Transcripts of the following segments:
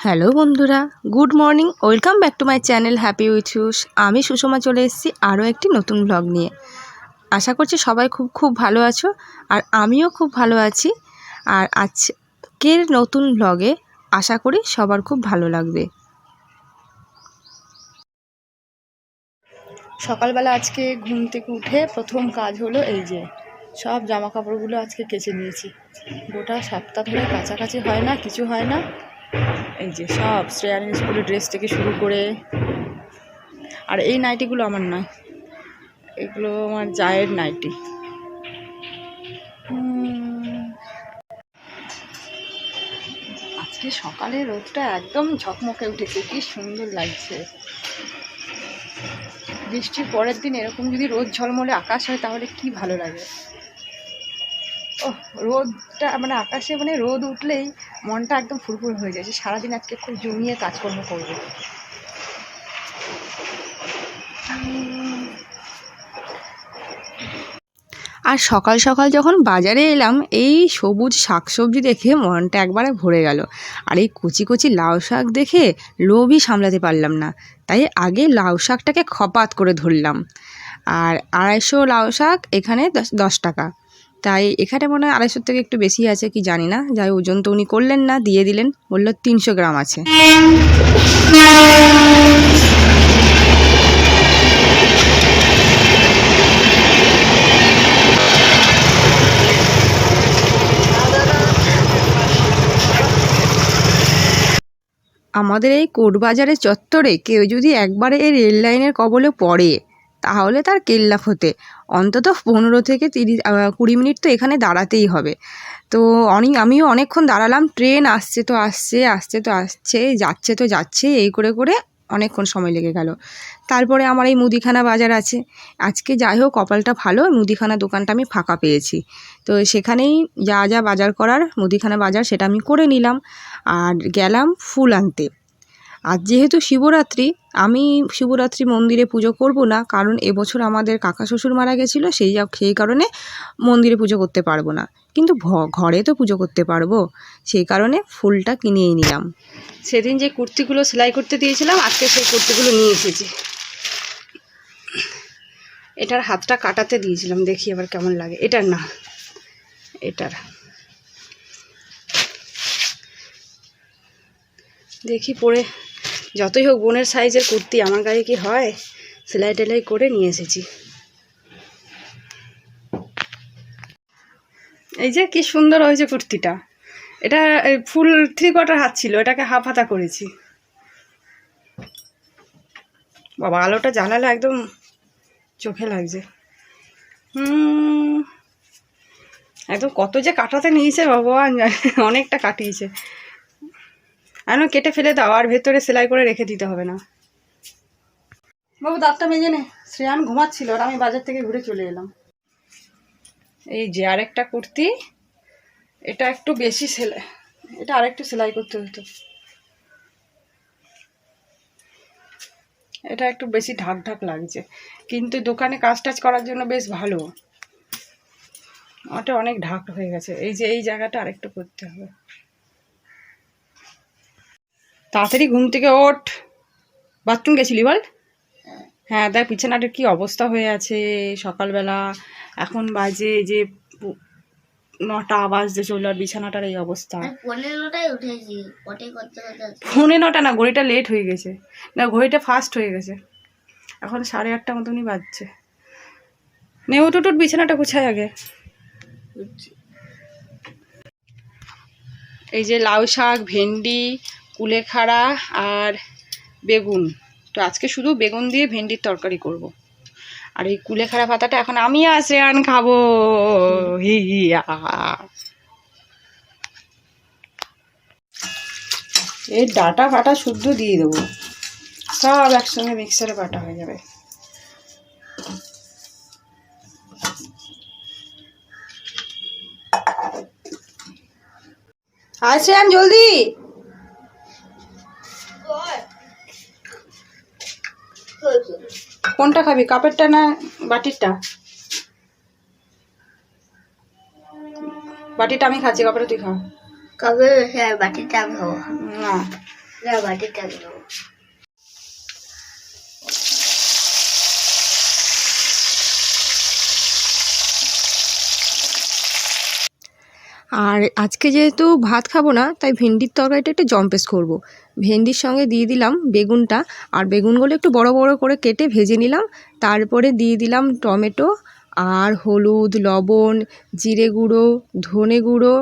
Hello বন্ধুরা, good morning. Welcome back to my channel happy with use. আমি সুষমা চলে এসেছি আরও একটি নতুন ব্লগ নিয়ে। আশা করছি সবাই খুব ভালো আছো, আর আমিও খুব ভালো আছি। আর আজকের নতুন ব্লগে আশা করি সবার খুব ভালো লাগবে। সকালবেলা আজকে ঘুম থেকে উঠে প্রথম কাজ হলো এই যে সব জামা কাপড়গুলো আজকে কেচে নিয়েছি। গোটা সপ্তাহ ধরে কাছাকাছি হয় না, কিছু হয় না। এই যে সব শ্রেয়ানের স্কুলের ড্রেস থেকে শুরু করে, আর এই নাইটিগুলো আমার নয়, এগুলো আমার জায়ের নাইটি। আজকে সকালে রোদটা একদম ঝকমকে উঠেছে, কি সুন্দর লাগছে। বৃষ্টির পরের দিন এরকম যদি রোদ ঝলমলে আকাশ হয় তাহলে কি ভালো লাগে। ও রোদটা মানে আকাশে মানে রোদ উঠলেই মনটা একদম ফুরফুর হয়ে যায়, সারাদিন আজকে খুব জমিয়ে কাজকর্ম করবো। আর সকাল সকাল যখন বাজারে এলাম, এই সবুজ শাকসবজি দেখে মনটা একবারে ভরে গেল। আর এই কচি কচি লাউ শাক দেখে লোভই সামলাতে পারলাম না, তাই আগে লাউ শাকটাকে খপাত করে ধরলাম। আর 250 লাউ শাক এখানে 10 টাকা। তাই এখানে মনে হয় 250 থেকে একটু বেশি আছে কি জানি না। যাই ওজন তো উনি করলেন না, দিয়ে দিলেন, বললো 300 গ্রাম আছে। আমাদের এই কোর্টবাজারের চত্বরে কেউ যদি একবারে এই রেল লাইনের কবলে পড়ে তাহলে তার কেল্লাফ হতে অন্তত 15 থেকে 20 মিনিট তো এখানে দাঁড়াতেই হবে। তো আমিও অনেকক্ষণ দাঁড়ালাম। ট্রেন আসছে তো আসছে, আসছে তো আসছে, যাচ্ছে তো যাচ্ছে, এই করে করে অনেকক্ষণ সময় লেগে গেল। তারপরে আমার এই মুদিখানা বাজার আছে। আজকে যাই হোক কপালটা ভালো, মুদিখানা দোকানটা আমি ফাঁকা পেয়েছি। তো সেখানেই যা যা বাজার করার মুদিখানা বাজার সেটা আমি করে নিলাম। আর গেলাম ফুল আনতে। আর যেহেতু শিবরাত্রি, আমি শিবরাত্রি মন্দিরে পুজো করব না, কারণ এবছর আমাদের কাকা শ্বশুর মারা গেছিলো, সেই কারণে মন্দিরে পুজো করতে পারবো না। কিন্তু ঘরে তো পুজো করতে পারবো, সেই কারণে ফুলটা কিনেই নিলাম। সেদিন যে কুর্তিগুলো সেলাই করতে দিয়েছিলাম, আজকে সেই কুর্তিগুলো নিয়ে এসেছি। এটার হাতটা কাটাতে দিয়েছিলাম, দেখি আবার কেমন লাগে। এটার না, এটার দেখি পরে, যতই হোক বোনের সাইজের কুর্তি, আমার গায়ে কি হয়। সেলাই টেলাই করে নিয়ে এসেছি। এই যে কি সুন্দর হয়েছে কুর্তিটা। এটা ফুল 3/4 হাত ছিল, এটাকে হাফ হাতা করেছি। বাবা আলোটা জ্বালালে একদম চোখে লাগছে। একদম কত যে কাটাতে নিয়েছে ভগবান জানে, অনেকটা কাটিয়েছে। এখন কেটে ফেলে দাও, আর ভেতরে সেলাই করে রেখে দিতে হবে না। বাবু দাঁতটা মেজে নে। শ্রেয়ান ঘুমাচ্ছিল আর আমি বাজার থেকে ঘুরে চলে এলাম। এই যে আরেকটা কুর্তি, এটা একটু বেশি সেলাই, এটা আরেকটু সেলাই করতে হতো। এটা একটু বেশি ঢাক ঢাক লাগছে, কিন্তু দোকানে কাজ টাজ করার জন্য বেশ ভালো। ওটা অনেক ঢাক হয়ে গেছে। এই যে এই জায়গাটা আরেকটু করতে হবে। তাড়াতাড়ি ঘুম থেকে ওঠ। বাথরুম গেছিলি বল? হ্যাঁ দেখ বিছানাটার কি অবস্থা হয়ে আছে সকালবেলা। এখন বাজে যে 9টা বাজতে চললো, আর বিছানাটার এই অবস্থা। 15টায় উঠেছি, 9:45 না, ঘড়িটা লেট হয়ে গেছে, না ঘড়িটা ফাস্ট হয়ে গেছে। এখন 8:30 মতনই বাজছে। নে উঠ, বিছানাটা গুছায় আগে। এই যে লাউ শাক, ভেন্ডি, কুলেখাড়া আর বেগুন। তো আজকে শুধু বেগুন দিয়ে ভেন্ডির তরকারি করব। আর এই কুলেখাড়া পাতাটা এখন আমি আর শ্রেয়ান খাবো। হিয়া এই ডাটা ফাটা শুদ্ধ দিয়ে দেবো, সব একসঙ্গে মিক্সারে বাটা হয়ে যাবে। আয় শ্রেয়ান জলদি। কোনটা খাবি, কাপেরটা না বাটিরটা? বাটিটা আমি খাচ্ছি, কাপড়ে তুই খা। কবে? হ্যাঁ বাটিটা আমি খাবো না, আর আজকে যেহেতু ভাত খাবো না, তাই ভেন্ডির তরকারিটা একটু জম্পেস করব। ভেন্ডির সঙ্গে দিয়ে দিলাম বেগুনটা, আর বেগুনগুলো একটু বড় বড় করে কেটে ভেজে নিলাম। তারপরে দিয়ে দিলাম টমেটো আর হলুদ, লবণ, জিরে গুঁড়ো, ধনে গুঁড়ো,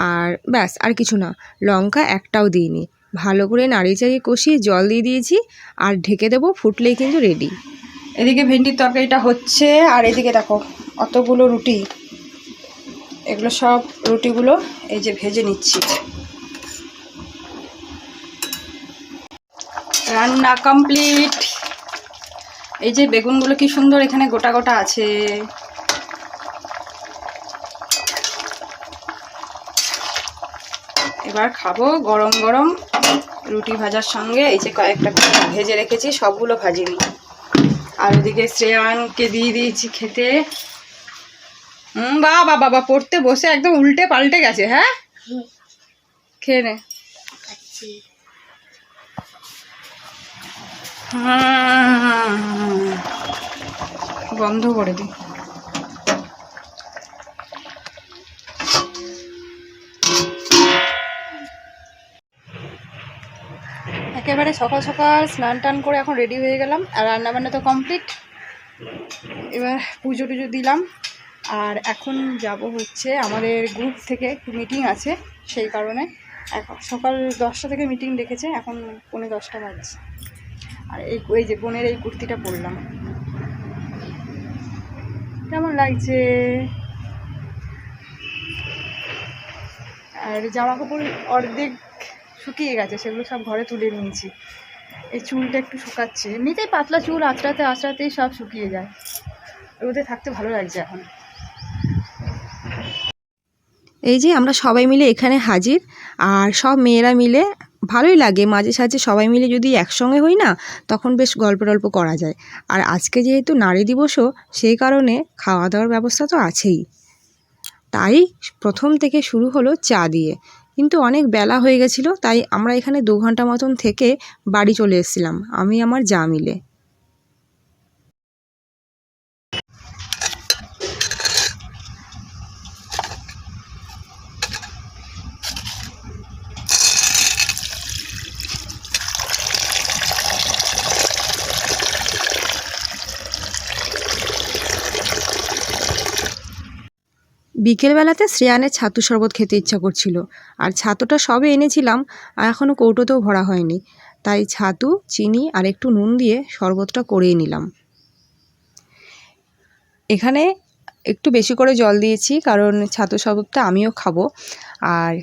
আর ব্যাস, আর কিছু না। লঙ্কা একটাও দিইনি। ভালো করে নাড়িয়ে চাড়িয়ে কষিয়ে জল দিয়ে দিয়েছি, আর ঢেকে দেবো, ফুটলেই কিন্তু রেডি। এদিকে ভেন্ডির তরকারিটা হচ্ছে, আর এদিকে দেখো অতগুলো রুটি, এগুলো সব রুটিগুলো এই যে ভেজে নিচ্ছি। রান্না কমপ্লিট। এই যে বেগুনগুলো কি সুন্দর এখানে গোটা গোটা আছে। এবার খাবো গরম গরম রুটি ভাজার সঙ্গে। এই যে কয়েকটা ভেজে রেখেছি, সবগুলো ভাজিনি। আর ওদিকে শ্রেয়ানকে দিয়ে দিয়েছি খেতে। বাবা বাবা, পড়তে বসে একদম উল্টে পাল্টে গেছে। হ্যাঁ, খেয়ে নে। বন্ধ করে দিই। একেবারে সকাল সকাল স্নান টান করে এখন রেডি হয়ে গেলাম, আর রান্নাবান্না তো কমপ্লিট। এবার পুজো টুজো দিলাম, আর এখন যাব হচ্ছে আমাদের গ্রুপ থেকে মিটিং আছে, সেই কারণে এখন সকাল 10টা থেকে মিটিং ডেকেছে, এখন 9:45 বাজছে। আর এই যে বোনের এই কুর্তিটা পরলাম, কেমন লাগছে। আর জামা কাপড় অর্ধেক শুকিয়ে গেছে, সেগুলো সব ঘরে তুলে নিয়েছি। এই চুলটা একটু শুকাচ্ছে, এমনিতেই পাতলা চুল, আঁচড়াতে আঁচড়াতেই সব শুকিয়ে যায়। রোদে থাকতে ভালো লাগছে এখন। এই যে আমরা সবাই মিলে এখানে হাজির, আর সব মেয়েরা মিলে ভালোই লাগে। মাঝে সাঝে সবাই মিলে যদি একসঙ্গে হই না, তখন বেশ গল্প টল্প করা যায়। আর আজকে যেহেতু নারী দিবসও, সেই কারণে খাওয়া দাওয়ার ব্যবস্থা তো আছেই। তাই প্রথম থেকে শুরু হলো চা দিয়ে, কিন্তু অনেক বেলা হয়ে গেছিলো, তাই আমরা এখানে 2 ঘন্টা মতন থেকে বাড়ি চলে এসেছিলাম, আমি আমার যা মিলে। বিকেলবেলাতে শ্রেয়ানের ছাতু শরবত খেতে ইচ্ছা করছিল, আর ছাতুটা সবে এনেছিলাম, আর এখনও কৌটোতেও ভরা হয়নি। তাই ছাতু, চিনি আর একটু নুন দিয়ে শরবতটা করেই নিলাম। এখানে একটু বেশি করে জল দিয়েছি, কারণ ছাতু শরবতটা আমিও খাবো। আর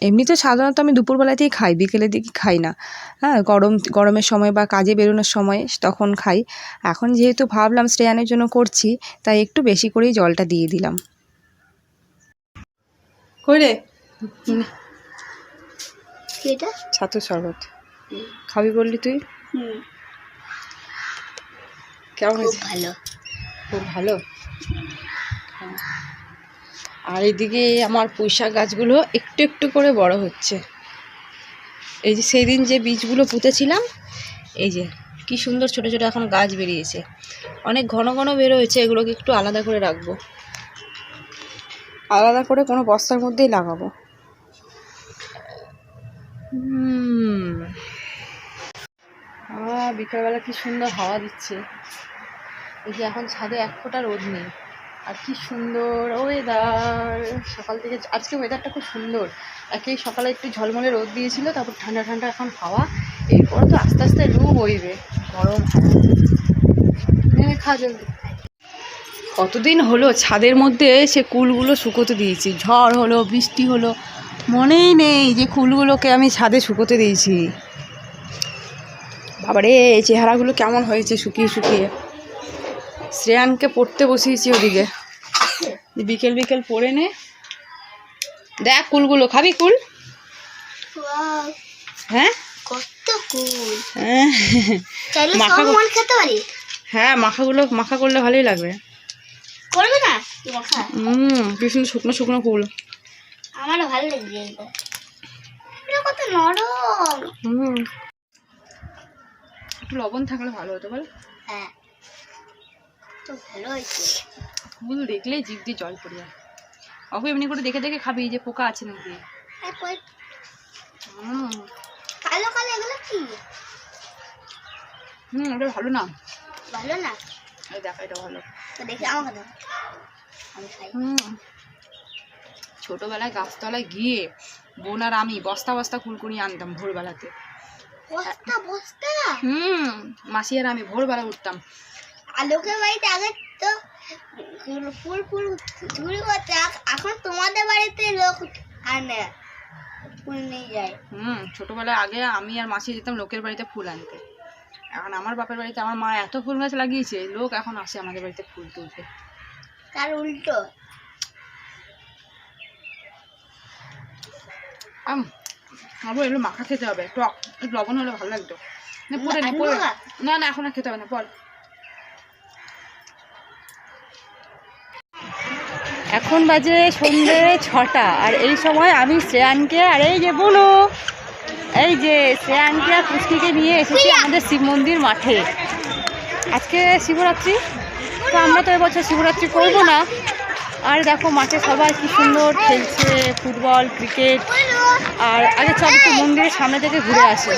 এমনিতে সাধারণত আমি দুপুরবেলাতেই খাই, বিকেলের দিকে খাই না। হ্যাঁ, গরমের সময় বা কাজে বেরোনোর সময় তখন খাই। এখন যেহেতু ভাবলাম শ্রেয়ানের জন্য করছি, তাই একটু বেশি করেই জলটা দিয়ে দিলাম। কই রে, ছাতু শরবত খাবি বললি তুই? কেমন হয়েছে? ভালো, খুব ভালো। আর এদিকে আমার পুঁইশাক গাছগুলো একটু একটু করে বড় হচ্ছে। এই যে সেই দিন যে বীজগুলো পুঁতেছিলাম, এই যে কি সুন্দর ছোট ছোট এখন গাছ বেরিয়েছে। অনেক ঘন ঘন বেরোয়েছে, এগুলোকে একটু আলাদা করে রাখবো, আলাদা করে কোনো বস্তার মধ্যেই লাগাবো। বিকালবেলা কি সুন্দর হাওয়া দিচ্ছে। এই যে এখন ছাদে 1 ফোঁটা রোদ নেই, আর কি সুন্দর ওয়েদার। সকাল থেকে আজকে ওয়েদারটা খুব সুন্দর। একেই সকালে একটু ঝলমলে রোদ দিয়েছিল, তারপর ঠান্ডা ঠান্ডা এখন হাওয়া। এরপর তো আস্তে আস্তে লু বইবে, গরম হাওয়া। খা জলদি। কতদিন হলো ছাদের মধ্যে সে কুলগুলো শুকোতে দিয়েছি, ঝড় হলো, বৃষ্টি হলো, মনেই নেই যে কুলগুলোকে আমি ছাদে শুকোতে দিয়েছি। বাবারে, এই চেহারাগুলো কেমন হয়েছে শুকিয়ে শুকিয়ে। শ্রেয়ানকে পড়তে বসিয়েছি ওদিকে, বিকেল বিকেল পড়ে নে। দেখ কুলগুলো, খাবি কুল? হ্যাঁ, কত কুল। হ্যাঁ, মাখা করলে ভালোই লাগবে। করবে না মাখা? কি সুন্দর শুকনো শুকনো কুল, আমারও ভালো লাগবে। কত নরম। একটু লবণ থাকলে ভালো হতো বল। হ্যাঁ তো ভালো হয়েছে। ফুল দেখলেই জিভ দিয়ে জল পড়ে যায়। অপু এমনি করে দেখে দেখে খাবি যে পোকা আছে নাকি। কালো কালো এগুলো কি? ওটা ভালো না। ভালো না? দেখা এটা ভালো তো দেখি আমাকে দাও, আমি খাই। ছোটবেলায় গাছতলায় গিয়ে বোন আর আমি বস্তা বস্তা কুলকুড়ি আনতাম ভোরবেলাতে। বস্তা বস্তা? মাসি আর আমি ভোরবেলা উঠতাম। আলোকের বাড়িতে আগে তো ফুল ফুল ঝুড়ি করতে, এখন তোমাদের বাড়িতে লোক আনে ফুল নিয়ে যায়। ছোটবেলায় আগে আমি আর মাসি যেতাম লোকের বাড়িতে ফুল আনতে। এখন আমার বাপের বাড়িতে আমার মা এত ফুল গাছ লাগিয়েছে, লোক এখন আসে আমাদের বাড়িতে ফুল তুলতে। তার উল্টো এগুলো মাখা খেতে হবে, টক লবণ হলে ভালো লাগতো। না না এখন আর খেতে হবে না, বল। এখন বাজে সন্ধ্যে 6টা, আর এই সময় আমি শ্রেয়ানকে আর এই যে বুনু, এই যে শ্রেয়ানকে আর পুষ্টিকে নিয়ে এসেছি আমাদের শিব মন্দির মাঠে। আজকে শিবরাত্রি, তো আমরা তো এবছর শিবরাত্রি করবো না। আর দেখো মাঠে সবাই কি সুন্দর খেলছে ফুটবল ক্রিকেট। আর আগে চল একটু মন্দিরের সামনে থেকে ঘুরে আসে।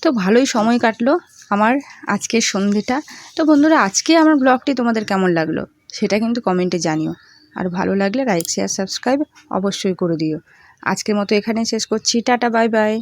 তো ভালোই সময় কাটলো আমার আজকের সন্ধ্যেটা। তো বন্ধুরা, আজকে আমার ব্লগটি তোমাদের কেমন লাগলো সেটা কিন্তু কমেন্টে জানিও। আর ভালো লাগলে লাইক শেয়ার সাবস্ক্রাইব অবশ্যই করে দিও। আজকের মতো এখানেই শেষ করছি। Tata, bye bye.